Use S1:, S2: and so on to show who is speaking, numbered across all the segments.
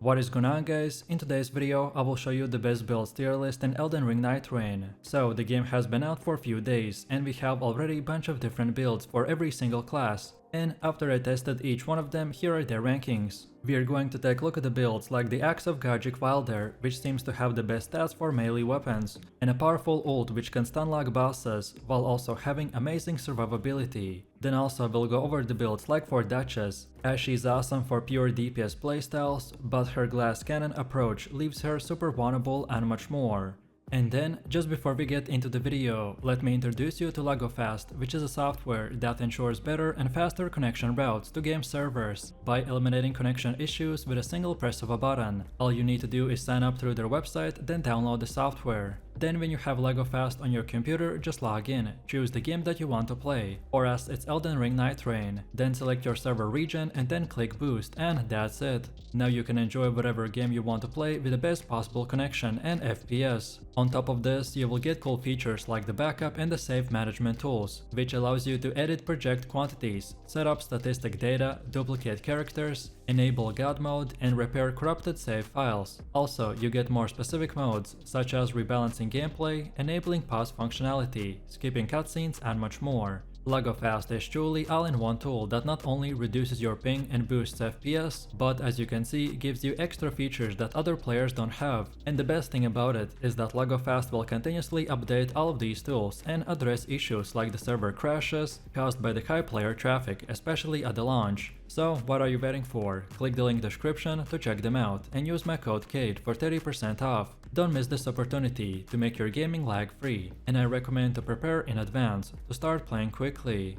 S1: What is going on, guys? In today's video I will show you the best builds tier list in Elden Ring Nightreign. So the game has been out for a few days and we have already a bunch of different builds for every single class. And after I tested each one of them, here are their rankings. We are going to take a look at the builds like the Axe of Godrick Wylder, which seems to have the best stats for melee weapons, and a powerful ult which can stunlock bosses while also having amazing survivability. Then also we'll go over the builds like for Duchess, as she's awesome for pure DPS playstyles, but her glass cannon approach leaves her super vulnerable and much more. And then, just before we get into the video, let me introduce you to LagoFast, which is a software that ensures better and faster connection routes to game servers by eliminating connection issues with a single press of a button. All you need to do is sign up through their website, then download the software. Then when you have LagoFast on your computer, just log in, choose the game that you want to play, or as it's Elden Ring Nightreign, then select your server region and then click boost, and that's it. Now you can enjoy whatever game you want to play with the best possible connection and FPS. On top of this, you will get cool features like the backup and the save management tools, which allows you to edit project quantities, set up statistic data, duplicate characters, enable God mode, and repair corrupted save files. Also, you get more specific modes, such as rebalancing gameplay, enabling pause functionality, skipping cutscenes, and much more. LagoFast is truly all-in-one tool that not only reduces your ping and boosts FPS, but as you can see, gives you extra features that other players don't have. And the best thing about it is that LagoFast will continuously update all of these tools and address issues like the server crashes caused by the high player traffic, especially at the launch. So what are you waiting for? Click the link description to check them out and use my code KATE for 30% off. Don't miss this opportunity to make your gaming lag free, and I recommend to prepare in advance to start playing quickly.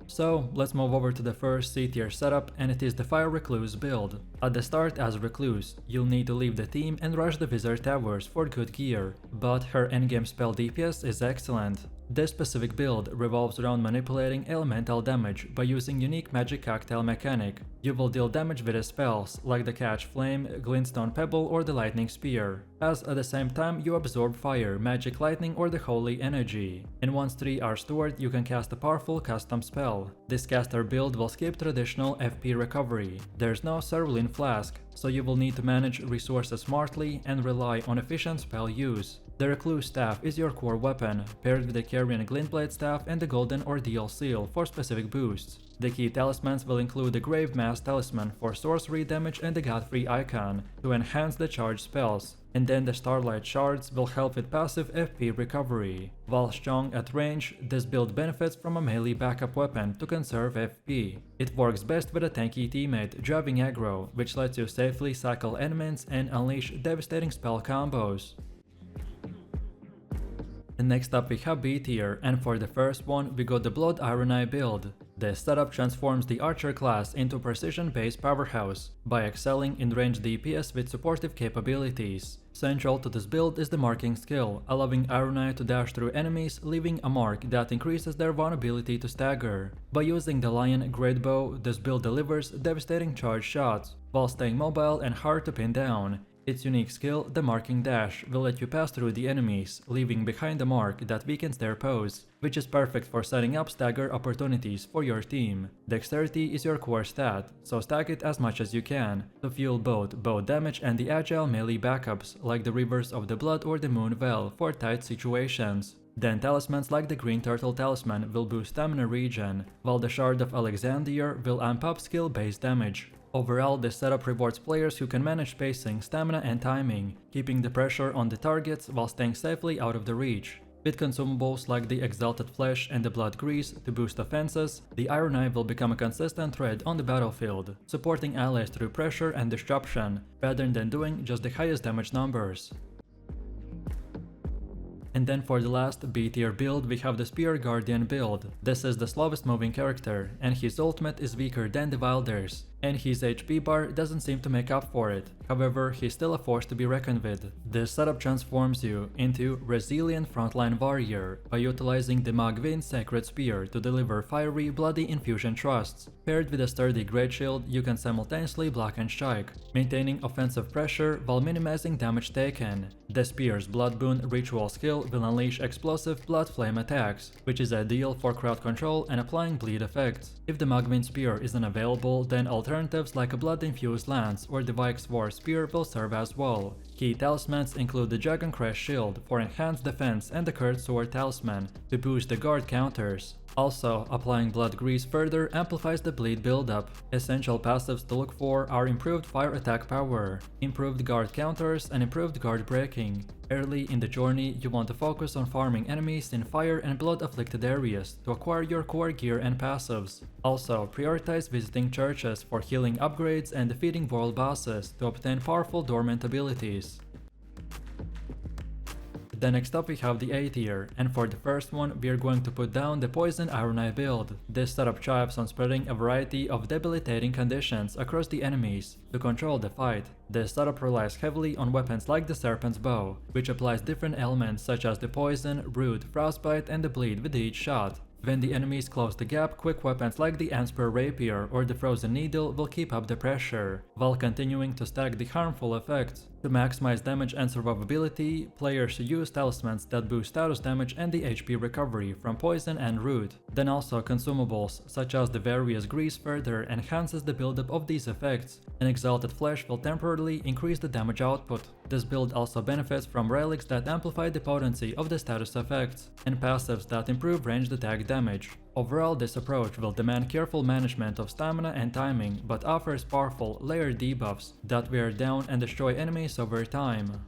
S1: So let's move over to the first C tier setup, and it is the Fire Recluse build. At the start as Recluse, you'll need to leave the team and rush the Wizard Towers for good gear, but her endgame spell DPS is excellent. This specific build revolves around manipulating elemental damage by using unique magic cocktail mechanic. You will deal damage with the spells like the Catch Flame, Glintstone Pebble, or the Lightning Spear, as at the same time you absorb fire, magic lightning, or the Holy Energy. And once 3 are stored, you can cast a powerful custom spell. This caster build will skip traditional FP recovery. There's no Cerulean Flask, so you will need to manage resources smartly and rely on efficient spell use. The Recluse Staff is your core weapon, paired with the Carrion Glintblade Staff and the Golden Ordeal Seal for specific boosts. The key talismans will include the Grave Mass Talisman for sorcery damage and the Godfrey Icon to enhance the charged spells. And then the Starlight Shards will help with passive FP recovery. While strong at range, this build benefits from a melee backup weapon to conserve FP. It works best with a tanky teammate driving aggro, which lets you safely cycle enemies and unleash devastating spell combos. And next up we have B tier, and for the first one we got the Blood Ironeye build. This setup transforms the archer class into a precision-based powerhouse by excelling in range DPS with supportive capabilities. Central to this build is the marking skill, allowing Ironeye to dash through enemies, leaving a mark that increases their vulnerability to stagger. By using the Lion Great Bow, this build delivers devastating charge shots, while staying mobile and hard to pin down. Its unique skill, the Marking Dash, will let you pass through the enemies, leaving behind a mark that weakens their pose, which is perfect for setting up stagger opportunities for your team. Dexterity is your core stat, so stack it as much as you can to fuel both bow damage and the agile melee backups like the Rivers of the Blood or the Moon Well for tight situations. Then talismans like the Green Turtle Talisman will boost stamina regen, while the Shard of Alexandria will amp up skill-based damage. Overall, this setup rewards players who can manage spacing, stamina, and timing, keeping the pressure on the targets while staying safely out of the reach. With consumables like the Exalted Flesh and the Blood Grease to boost offenses, the Ironeye will become a consistent threat on the battlefield, supporting allies through pressure and disruption, rather than doing just the highest damage numbers. And then for the last B tier build we have the Spear Guardian build. This is the slowest moving character, and his ultimate is weaker than the Wylder's, and his HP bar doesn't seem to make up for it. However, he's still a force to be reckoned with. This setup transforms you into resilient frontline warrior by utilizing the Magvin's Sacred Spear to deliver fiery, bloody infusion thrusts. Paired with a sturdy great shield, you can simultaneously block and strike, maintaining offensive pressure while minimizing damage taken. The spear's Blood Boon ritual skill will unleash explosive blood flame attacks, which is ideal for crowd control and applying bleed effects. If the Magvin Spear isn't available, then alternatively alternatives like a blood-infused lance or the Vikes War spear will serve as well. Key talismans include the Dragon Crest shield for enhanced defense and the Greatsword talisman to boost the guard counters. Also, applying blood grease further amplifies the bleed buildup. Essential passives to look for are improved fire attack power, improved guard counters, and improved guard breaking. Early in the journey, you want to focus on farming enemies in fire and blood afflicted areas to acquire your core gear and passives. Also, prioritize visiting churches for healing upgrades and defeating world bosses to obtain powerful dormant abilities. Then next up we have the A tier, and for the first one we are going to put down the poison ironeye build. This setup thrives on spreading a variety of debilitating conditions across the enemies to control the fight. This setup relies heavily on weapons like the serpent's bow, which applies different elements such as the poison, root, frostbite, and the bleed with each shot. When the enemies close the gap, quick weapons like the Ansper rapier or the frozen needle will keep up the pressure, while continuing to stack the harmful effects. To maximize damage and survivability, players should use talismans that boost status damage and the HP recovery from poison and root. Then also consumables, such as the various grease further enhances the buildup of these effects, and exalted flesh will temporarily increase the damage output. This build also benefits from relics that amplify the potency of the status effects, and passives that improve ranged attack damage. Overall, this approach will demand careful management of stamina and timing, but offers powerful, layered debuffs that wear down and destroy enemies over time.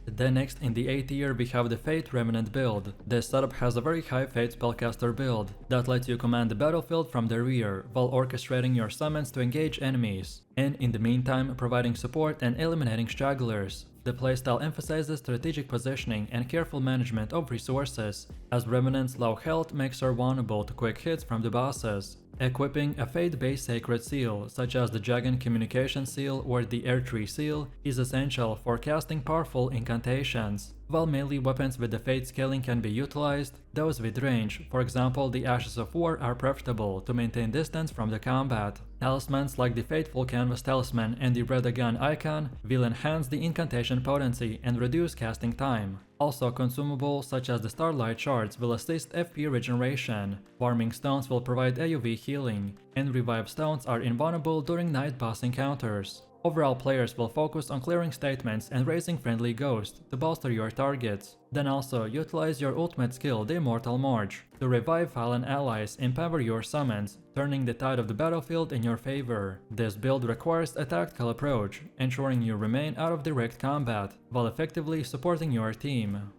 S1: Then next in the A tier we have the Fate Revenant build. This setup has a very high Fate spellcaster build that lets you command the battlefield from the rear while orchestrating your summons to engage enemies, and in the meantime providing support and eliminating stragglers. The playstyle emphasizes strategic positioning and careful management of resources, as Revenant's low health makes her vulnerable to quick hits from the bosses. Equipping a Fate-based sacred seal, such as the Dragon Communication Seal or the Air Tree Seal, is essential for casting powerful incantations. While melee weapons with the Fate scaling can be utilized, those with range, for example the Ashes of War, are preferable to maintain distance from the combat. Talismans like the Fateful Canvas Talisman and the Redagon Icon will enhance the incantation potency and reduce casting time. Also, consumables such as the Starlight Shards will assist FP regeneration, Warming Stones will provide AoE healing, and Revive Stones are invulnerable during night boss encounters. Overall, players will focus on clearing statements and raising friendly ghosts to bolster your targets. Then also utilize your ultimate skill, the Immortal March, to revive fallen allies and power your summons, turning the tide of the battlefield in your favor. This build requires a tactical approach, ensuring you remain out of direct combat, while effectively supporting your team.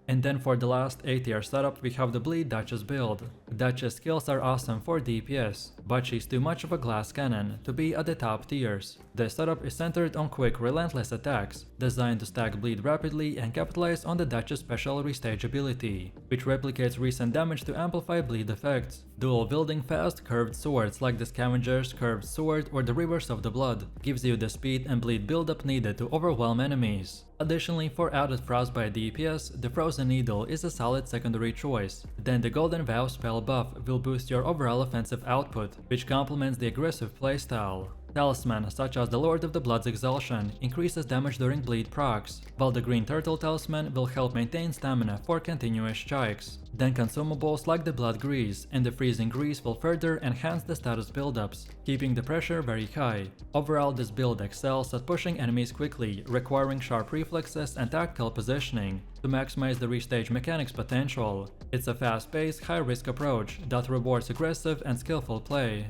S1: And then for the last A tier setup we have the Bleed Duchess build. Duchess skills are awesome for DPS, but she's too much of a glass cannon to be at the top tiers. The setup is centered on quick, relentless attacks, designed to stack bleed rapidly and capitalize on the Duchess special restage ability, which replicates recent damage to amplify bleed effects. Dual wielding fast, curved swords like the Scavenger's curved sword or the Rivers of the Blood gives you the speed and bleed buildup needed to overwhelm enemies. Additionally, for added frostbite DPS, the Frozen Needle is a solid secondary choice. Then the Golden Vow spell buff will boost your overall offensive output, which complements the aggressive playstyle. Talisman such as the Lord of the Blood's Exaltation increases damage during bleed procs, while the Green Turtle Talisman will help maintain stamina for continuous strikes. Then consumables like the Blood Grease and the Freezing Grease will further enhance the status buildups, keeping the pressure very high. Overall, this build excels at pushing enemies quickly, requiring sharp reflexes and tactical positioning to maximize the restage mechanics potential. It's a fast-paced, high-risk approach that rewards aggressive and skillful play.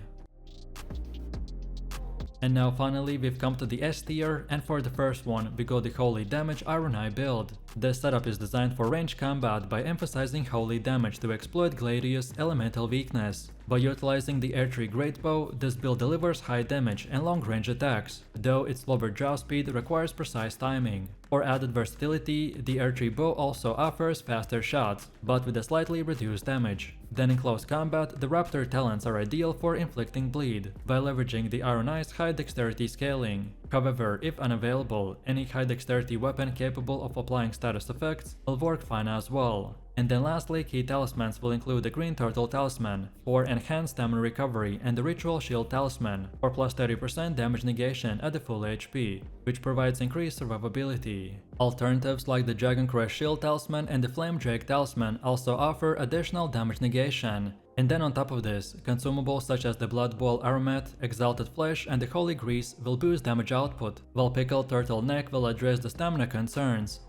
S1: And now finally we've come to the S tier, and for the first one we got the Holy Damage Ironeye build. This setup is designed for range combat by emphasizing holy damage to exploit Gladius' elemental weakness. By utilizing the Air Tree Greatbow, this build delivers high damage and long range attacks, though its lower draw speed requires precise timing. For added versatility, the Air Tree Bow also offers faster shots, but with a slightly reduced damage. Then in close combat, the Raptor Talons are ideal for inflicting bleed, by leveraging the Ironeye's high dexterity scaling. However, if unavailable, any high dexterity weapon capable of applying status effects will work fine as well. And then lastly, key talismans will include the Green Turtle Talisman for enhanced stamina recovery and the Ritual Shield Talisman for plus 30% damage negation at the full HP, which provides increased survivability. Alternatives like the Dragon Crest Shield Talisman and the Flame Drake Talisman also offer additional damage negation, And then on top of this, consumables such as the Blood Bowl Aromat, Exalted Flesh, and the Holy Grease will boost damage output, while Pickled Turtleneck will address the stamina concerns.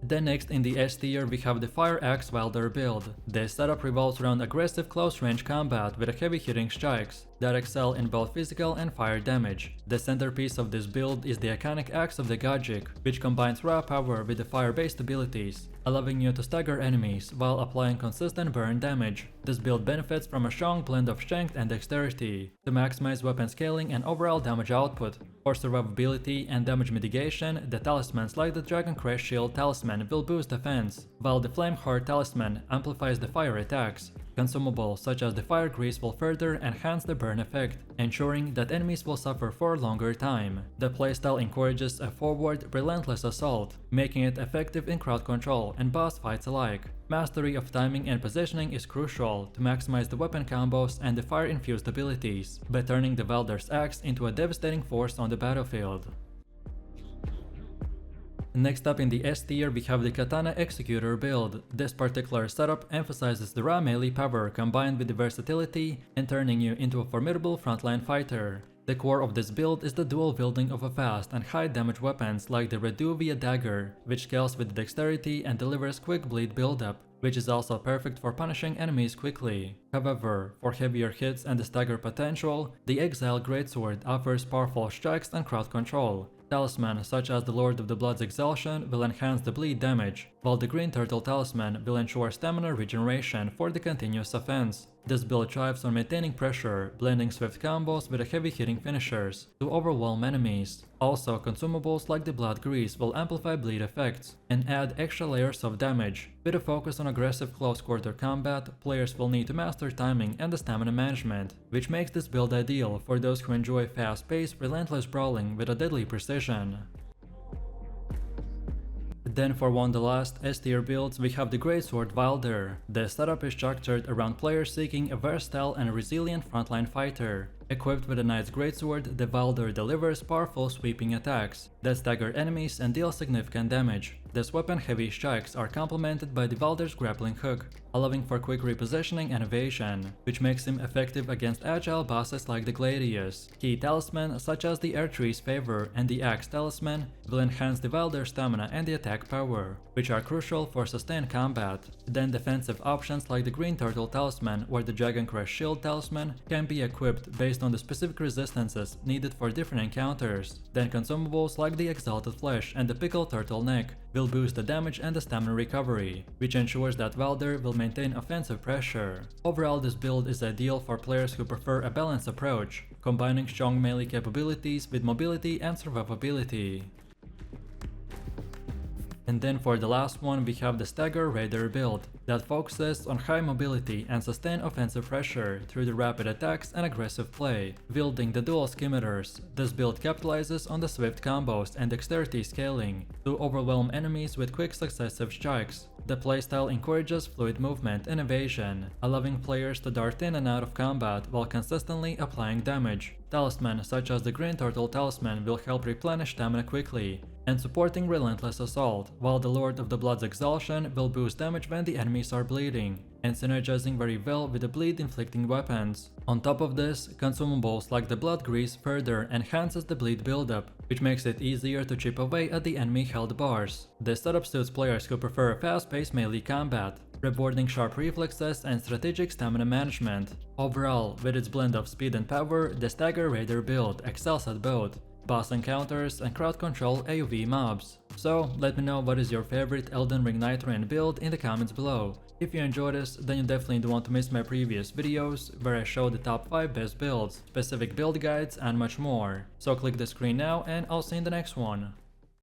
S1: Then next in the S tier we have the Fire Axe Wylder build. This setup revolves around aggressive close range combat with heavy hitting strikes that excel in both physical and fire damage. The centerpiece of this build is the iconic Axe of the Godrick, which combines raw power with the fire-based abilities, allowing you to stagger enemies while applying consistent burn damage. This build benefits from a strong blend of strength and dexterity to maximize weapon scaling and overall damage output. For survivability and damage mitigation, the talismans like the Dragon Crest Shield Talisman will boost defense, while the Flame Heart Talisman amplifies the fire attacks. Consumables such as the Fire Grease will further enhance the burn effect, ensuring that enemies will suffer for a longer time. The playstyle encourages a forward, relentless assault, making it effective in crowd control and boss fights alike. Mastery of timing and positioning is crucial to maximize the weapon combos and the fire-infused abilities, by turning the Wylder's axe into a devastating force on the battlefield. Next up in the S tier we have the Katana Executor build. This particular setup emphasizes the raw melee power combined with the versatility and turning you into a formidable frontline fighter. The core of this build is the dual wielding of a fast and high damage weapons like the Redu dagger, which scales with dexterity and delivers quick bleed buildup, which is also perfect for punishing enemies quickly. However, for heavier hits and the stagger potential, the Exile Greatsword offers powerful strikes and crowd control. Talisman such as the Lord of the Blood's Exhaustion will enhance the bleed damage, while the Green Turtle Talisman will ensure stamina regeneration for the continuous offense. This build thrives on maintaining pressure, blending swift combos with heavy hitting finishers to overwhelm enemies. Also, consumables like the Blood Grease will amplify bleed effects and add extra layers of damage. With a focus on aggressive close quarter combat, players will need to master timing and the stamina management, which makes this build ideal for those who enjoy fast-paced, relentless brawling with a deadly precision. Then for one of the last S tier builds we have the Greatsword Wylder. The setup is structured around players seeking a versatile and resilient frontline fighter. Equipped with a Knight's Greatsword, the Wylder delivers powerful sweeping attacks that stagger enemies and deal significant damage. This weapon-heavy strikes are complemented by the Wylder's grappling hook, allowing for quick repositioning and evasion, which makes him effective against agile bosses like the Gladius. Key talismans such as the Earthtree's Favor and the Axe Talisman will enhance the Wylder's stamina and the attack power, which are crucial for sustained combat. Then defensive options like the Green Turtle Talisman or the Dragon Crest Shield Talisman can be equipped based on the specific resistances needed for different encounters. Then consumables like the Exalted Flesh and the Pickled Turtleneck will boost the damage and the stamina recovery, which ensures that Wylder will maintain offensive pressure. Overall, this build is ideal for players who prefer a balanced approach, combining strong melee capabilities with mobility and survivability. And then for the last one we have the Stagger Raider build that focuses on high mobility and sustained offensive pressure through the rapid attacks and aggressive play. Wielding the dual scimitars, this build capitalizes on the swift combos and dexterity scaling to overwhelm enemies with quick successive strikes. The playstyle encourages fluid movement and evasion, allowing players to dart in and out of combat while consistently applying damage. Talismans such as the Green Turtle Talisman will help replenish stamina quickly and supporting relentless assault, while the Lord of the Blood's Exhaustion will boost damage when the enemies are bleeding, and synergizing very well with the bleed-inflicting weapons. On top of this, consumables like the Blood Grease further enhances the bleed buildup, which makes it easier to chip away at the enemy health bars. This setup suits players who prefer fast-paced melee combat, rewarding sharp reflexes and strategic stamina management. Overall, with its blend of speed and power, the Stagger Raider build excels at both boss encounters and crowd control AoV mobs. So let me know what is your favorite Elden Ring Nightreign build in the comments below. If you enjoyed this, then you definitely don't want to miss my previous videos where I show the top 5 best builds, specific build guides and much more. So click the screen now and I'll see you in the next one.